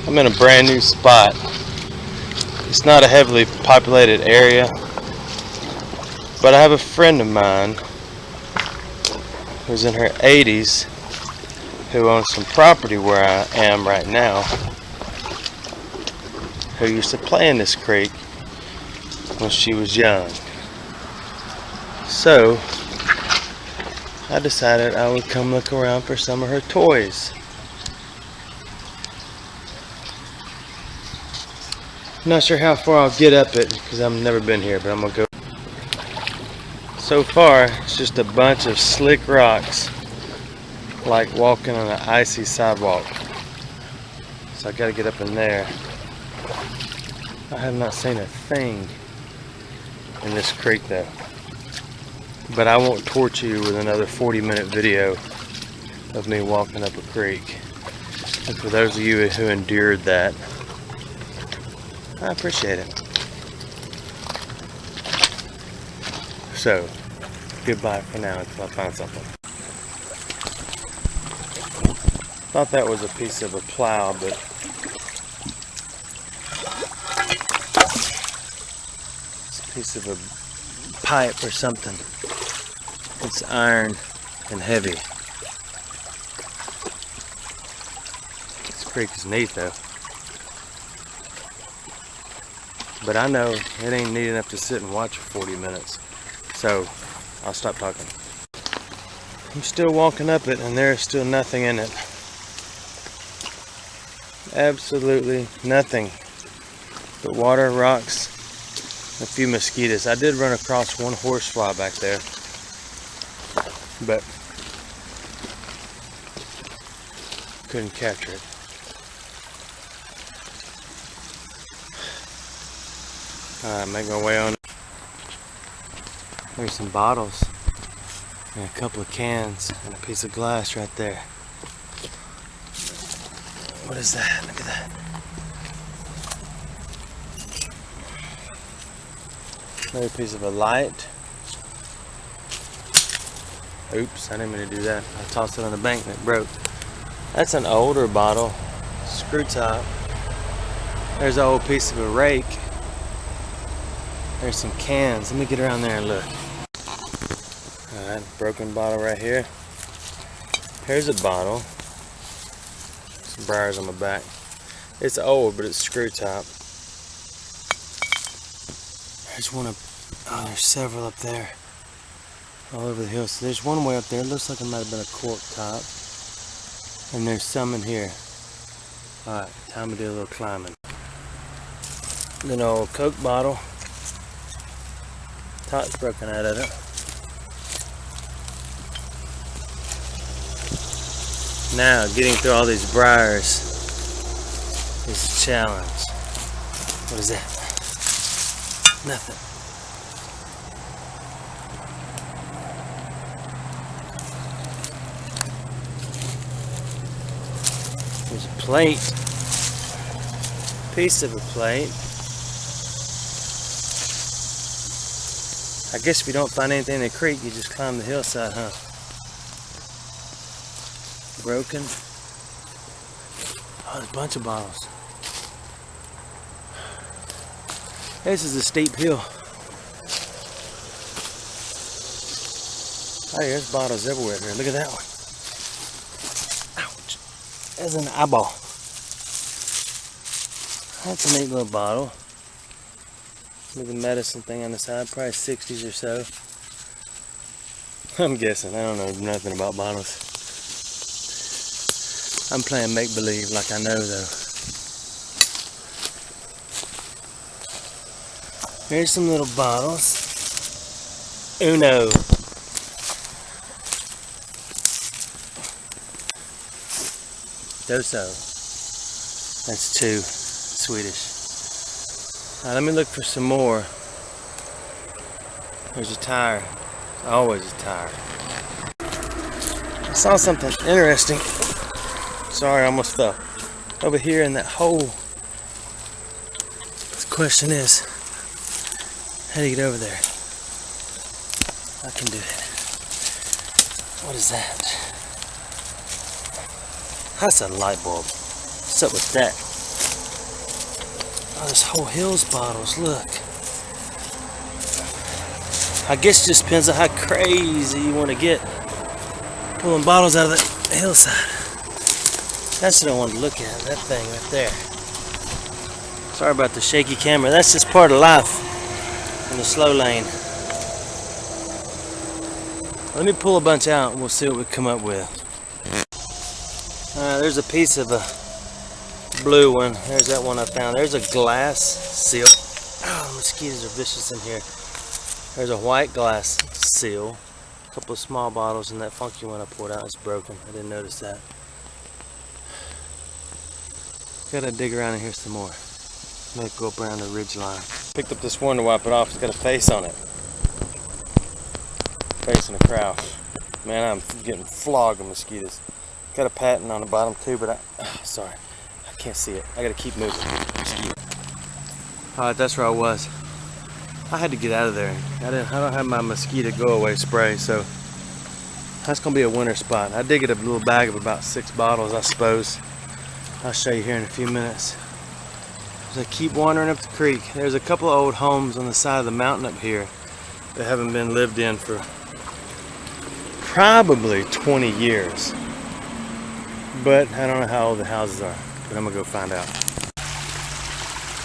I'm in a brand new spot. It's not a heavily populated area, but I have a friend of mine who's in her 80s who owns some property where I am right now, who used to play in this creek when she was young. So I decided I would come look around for some of her toys. Not sure how far I'll get up it because I've never been here, but I'm gonna go. So far, it's just a bunch of slick rocks, like walking on an icy sidewalk. So I gotta get up in there. I have not seen a thing in this creek though. But I won't torture you with another 40-minute video of me walking up a creek. And for those of you who endured that, I appreciate it. So, goodbye for now until I find something. Thought that was a piece of a plow, but it's a piece of a pipe or something. It's iron and heavy. This creek is neat though. But I know it ain't neat enough to sit and watch for 40 minutes. So I'll stop talking. I'm still walking up it and there's still nothing in it. Absolutely nothing. But water, rocks, a few mosquitoes. I did run across one horsefly back there. But couldn't capture it. Alright, make my way on. There's some bottles and a couple of cans and a piece of glass right there. What is that? Look at that. Another piece of a light. Oops, I didn't mean to do that. I tossed it on the bank and it broke. That's an older bottle. Screw top. There's an old piece of a rake. There's some cans. Let me get around there and look. Alright, broken bottle right here. Here's a bottle. Some briars on my back. It's old, but it's screw top. There's one up. Oh, there's several up there. All over the hill. So there's one way up there. It looks like it might have been a cork top. And there's some in here. Alright, time to do a little climbing. An old Coke bottle. Top's broken out of it. Now, getting through all these briars is a challenge. What is that? Nothing. There's a plate. Piece of a plate. I guess if you don't find anything in the creek, you just climb the hillside, huh? Broken. Oh, there's a bunch of bottles. This is a steep hill. Oh, there's bottles everywhere here. Look at that one. Ouch. There's an eyeball. That's a neat little bottle. With a medicine thing on the side, probably 60s or so. I'm guessing. I don't know nothing about bottles. I'm playing make-believe like I know though. Here's some little bottles. Uno. Doso. That's 2. Swedish. Now let me look for some more. There's a tire. Always a tire. I saw something interesting. Sorry, I almost fell. Over here in that hole. The question is, how do you get over there? I can do it. What is that? That's a light bulb. What's up with that? Oh, this whole hill's bottles, look. I guess it just depends on how crazy you want to get pulling bottles out of the hillside. That's what I wanted to look at, that thing right there. Sorry about the shaky camera. That's just part of life in the slow lane. Let me pull a bunch out and we'll see what we come up with. There's a piece of a blue one. There's that one I found. There's a glass seal. Oh, mosquitoes are vicious in here. There's a white glass seal. A couple of small bottles, and that funky one I poured out is broken. I didn't notice that. Gotta dig around in here some more. Maybe go up around the ridge line. Picked up this one to wipe it off. It's got a face on it. Face and a crowd. Man, I'm getting flogged with mosquitoes. Got a patent on the bottom too, but sorry, I can't see it. I gotta keep moving. Alright, that's where I was. I had to get out of there. I don't have my mosquito go away spray, so that's gonna be a winter spot. I did get a little bag of about 6 bottles, I suppose. I'll show you here in a few minutes. As I keep wandering up the creek, there's a couple of old homes on the side of the mountain up here that haven't been lived in for probably 20 years. But I don't know how old the houses are, but I'm gonna go find out.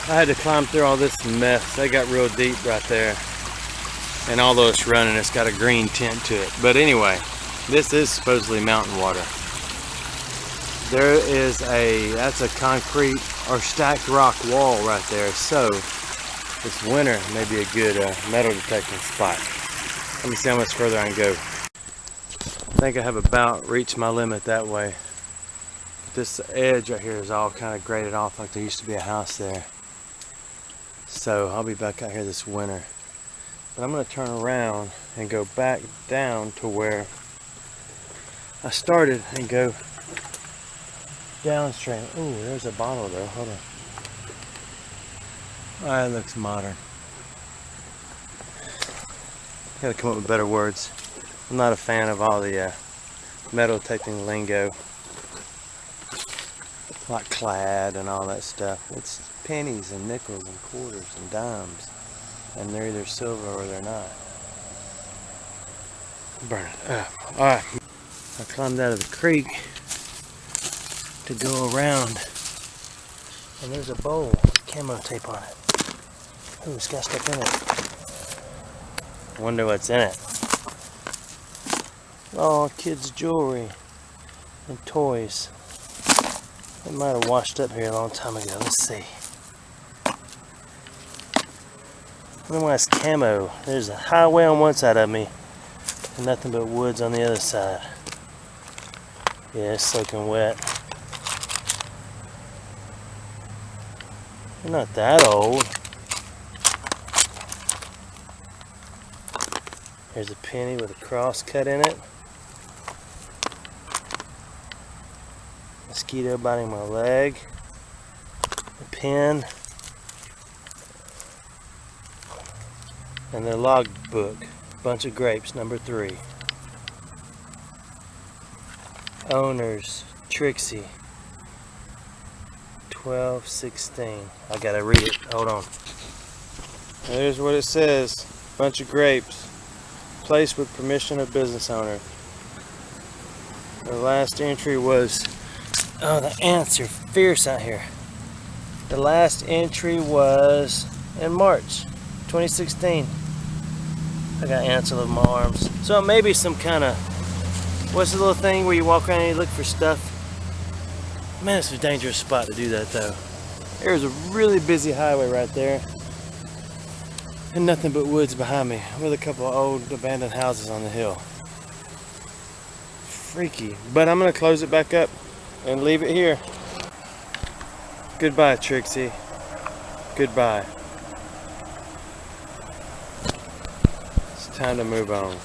I had to climb through all this mess. They got real deep right there. And although it's running, it's got a green tint to it. But anyway, this is supposedly mountain water. There is that's a concrete or stacked rock wall right there. So this winter may be a good metal detecting spot. Let me see how much further I can go. I think I have about reached my limit that way. This edge right here is all kind of graded off like there used to be a house there. So I'll be back out here this winter. But I'm going to turn around and go back down to where I started and go downstream. Ooh, there's a bottle though. Hold on. That looks modern. Gotta come up with better words. I'm not a fan of all the metal detecting lingo. Like clad and all that stuff. It's pennies and nickels and quarters and dimes, and they're either silver or they're not. Burn it up. Alright, I climbed out of the creek to go around, and there's a bowl with camo tape on it. Ooh, it's got stuff in it. Wonder what's in it. Oh, kids' jewelry and toys. It might have washed up here a long time ago. Let's see. Look at this camo. There's a highway on one side of me and nothing but woods on the other side. Yeah, it's soaking wet. They're not that old. There's a penny with a cross cut in it. Mosquito biting my leg. A pen. And the logbook. Bunch of grapes, number 3. Owners, Trixie. 1216. I gotta read it. Hold on. There's what it says. Bunch of grapes. Placed with permission of business owner. The last entry was... Oh, the ants are fierce out here. The last entry was in March 2016. I got ants all over my arms. So maybe some kind of... What's the little thing where you walk around and you look for stuff? Man, it's a dangerous spot to do that though. There's a really busy highway right there. And nothing but woods behind me with a couple of old abandoned houses on the hill. Freaky. But I'm going to close it back up and leave it here. Goodbye, Trixie. Goodbye. It's time to move on.